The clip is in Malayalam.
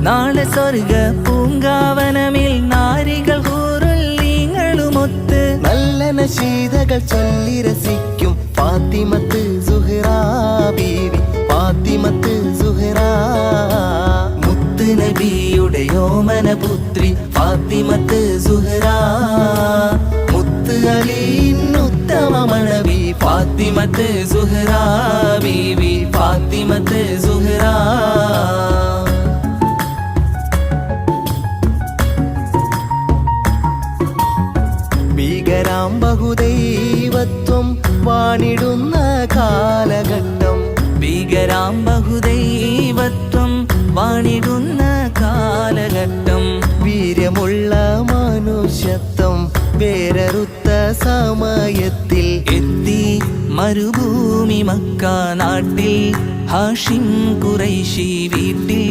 നാളെ സ്വർഗ പൂങ്കാവനമിൽ നാരികൾ ഹൂറുല്ലീങ്ങളുമൊത്ത് നല്ല നശീതകൾ ചൊല്ലി രസിക്കും ഫാത്തിമത്ത് സുഹ്റാ ബീവി, ഫാത്തിമത്ത് സുഹ്റാ. മുത്ത് നബിയുടെ യോമന പുത്രി ഫാത്തിമത്ത് സുഹ്റാ. മുത്ത് അലിന്നുത്തമ മണവി ഫാത്തിമത്ത് സുഹ്റാ ബീവി, ഫാത്തിമത്ത് സുഹ്റാ. ഭീകരാം ബഹുദൈവത്വം വാണിടുന്ന കാലഘട്ടം, ഭീകരാം ബഹുദൈവത്വം വാണിടുന്ന കാലഘട്ടം. വീര്യമുള്ള മനുഷ്യത്വം വേരറുത്ത സമയത്തിൽ എത്തി മരുഭൂമി മക്ക നാട്ടിൽ ഹാഷിം ഖുറൈശി വീട്ടിൽ